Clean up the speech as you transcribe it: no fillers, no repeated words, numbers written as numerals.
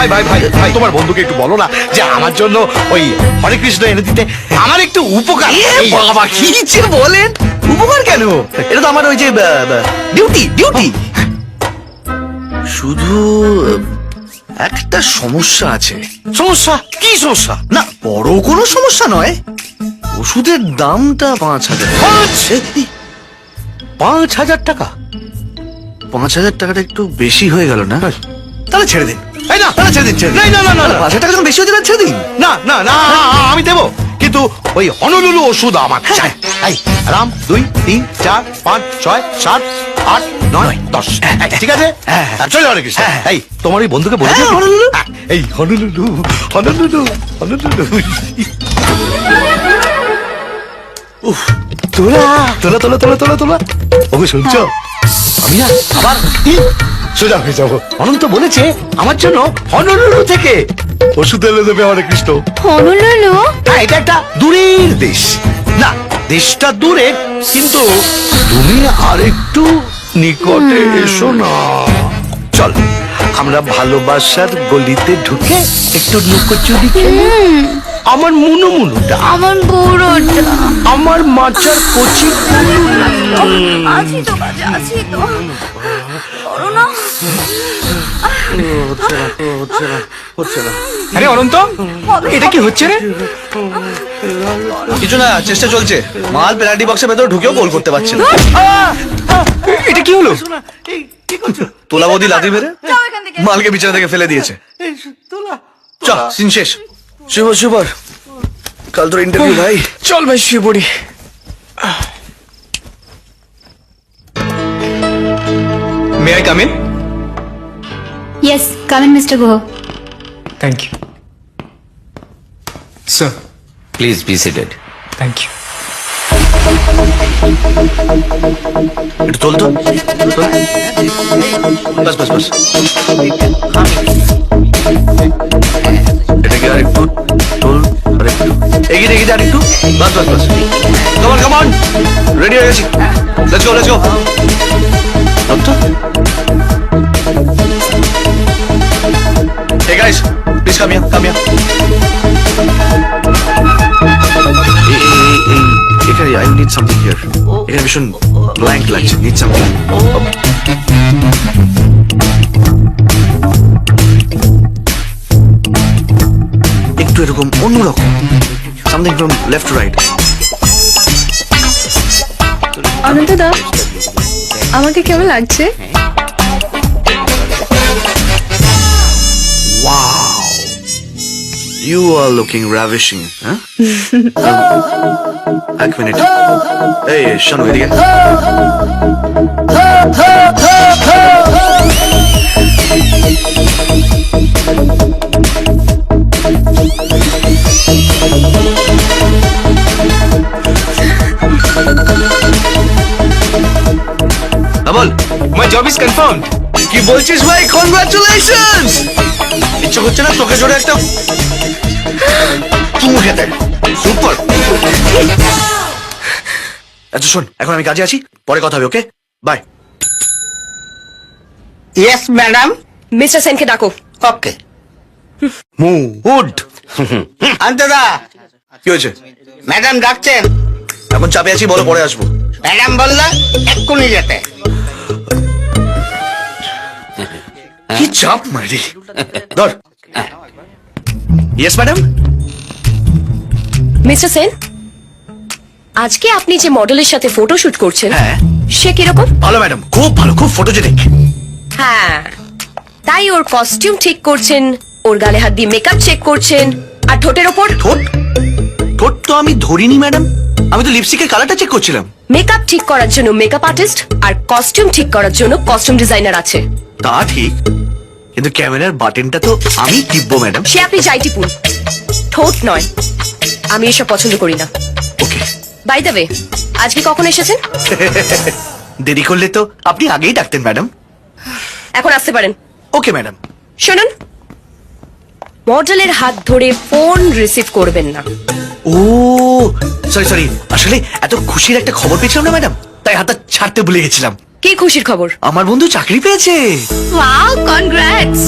ভাই ভাই ভাই ভাই তোমার বন্ধুকে একটু বলো না যে আমার জন্য ওই হরে কৃষ্ণ এনে দিতে, আমার একটু উপকার। বাবা কি যে বলেন, উপকার কেন? এটা তো আমার ওই যে ডিউটি ডিউটি। শুধু একটা সমস্যা আছে। সমস্যা? কি সমস্যা? না বড় কোনো সমস্যা নয়, ওষুধের দামটা 5,000। 5,000 টাকা? 5,000 টাকাটা একটু বেশি হয়ে গেল না? তাহলে ছেড়ে দিন। এই না, তাহলে ছেড়ে দিন, ছেড়ে দিন। না না না না 5,000 টাকা যখন বেশি হয়ে যাবে ছেড়ে দিন। না না না আমি দেবো, কিন্তু ওই হনুলুলু ওষুধ আমার চাই। এই রাম 2 3 4 5 6 7 8 9 10, ঠিক আছে? চলে যাও কৃষ্ণ। এই তোমার ওই বন্ধুকে বলেছো? হনুলুলু? এই হনুলুলু হনুলুলু হনুলুলু। উফ, তোলা তোলা তোলা তোলা তোলা তোলা। ওকে শুনছো? আমি না আবার সোজা হয়ে যাবো। অনন্ত বলেছে আমার জন্য হনুলুলু থেকে ওষুধ এনে দেবে হরে কৃষ্ণ। হনুলুলু? এটা একটা দূরের দেশ, না দেশটা দূরে, কিন্তু তুমি আরেকটু নিকটে এসো না। চল আমরা ভালোবাসার গলিতে ঢুকে একটু লুকোচুরি খেলি। আমার মুনু মুনুটা, আমার বুড়োটা। আমার মাচার কচি আছি তো কাছে, আছি তো। করো না। আরে অনন্ত, এটা কি হচ্ছে রে? কিছু না, চেষ্টা চলছে। মাল পেনাল্টি বক্সের ভেতর ঢুকেও গোল করতে পারছে না। এটা কি হলো? তোলা বৌদি লাথি মেরে যাও এখান থেকে। মালকে বিছানা থেকে ফেলে দিয়েছে। চল সিন শেষ। শুভর শুভর, কাল তোর ইন্টারভিউ ভাই। চল ভাই শুয়ে পড়ি। May I come in? Yes, come in, Mr. Guha. Thank you sir. Please be seated. Thank you. একটু তোল তো, বাস বাস বাস। এটাকে আরেকটু তোল, আরেকটু এগিয়ে এগিয়ে আরেকটু, বাস বাস বাস। কামান কামান, রেডি হয়ে গেছি। Let's go let's go. Hey guys, please come here, come here. এখানে I need something here. এখানে ভীষণ blank লাগছে, need something. একটু এরকম অন্যরকম, something from left to right. অনন্ত দা, আমাকে কেমন লাগছে? Wow, you are looking ravishing, huh? এক মিনিট, এই শোনো এদিকে। বল, মাই জব ইজ কনফার্মড। কি বলছিস ভাই? কনগ্রাচুলেশনস। ইচ্ছে হচ্ছে না তোকে জোরে একটা চুমু খেতে? সুপার। আচ্ছা শোন, এখন আমি কাজে আছি, পরে কথা হবে, ওকে? বাই। Yes madam. মিস্টার সেনকে ডাকো। ওকে। মুড। অন্তদা, কি হয়েছে? ম্যাডাম ডাকছেন। এখন চাপে আছি, বলো পরে আসবো। ম্যাডাম বললো এক্ষুনি যেতে। কি চাপ মারি, ধর। Yes madam. মিস্টার সেন, আজকে আপনি যে মডেলের সাথে ফটোশুট করছেন, হ্যাঁ। সে কিরকম? ভালো ম্যাডাম, খুব ভালো, খুব ফটোজেনিক। হ্যাঁ, তাই ওর কস্টিউম ঠিক করছেন, ওর গালে হাত দিয়ে মেকআপ চেক করছেন, আর ঠোঁটের ওপর ঠোঁট? ঠোঁট তো আমি ধরিনি ম্যাডাম, আমি তো লিপস্টিকের কালারটা চেক করছিলাম। মেকআপ ঠিক করার জন্য মেকআপ আর্টিস্ট আর কস্টিউম ঠিক করার জন্য কস্টিউম ডিজাইনার আছে। তা ঠিক, কিন্তু ক্যামেরার বাটনটা তো আমি টিপবো ম্যাডাম। সে আপনি যাই টিপুন, ঠোঁট নয়। আমি এসব পছন্দ করি না। ওকে। বাই দ্য ওয়ে, আজকে কখন এসেছেন? দেরি করলে তো আপনি আগেই ডাকতেন ম্যাডাম। এখন আসতে পারেন। Okay madam. শুনুন, মডেলের হাত ধরে ফোন রিসিভ করবেন না। ও সরি সরি, আসলে এত খুশির একটা খবর পেয়েছিলাম না ম্যাডাম, তাই হাতটা ছাড়তে ভুলে গেছিলাম। কি খুশির খবর? আমার বন্ধু চাকরি পেয়েছে। Wow, congrats.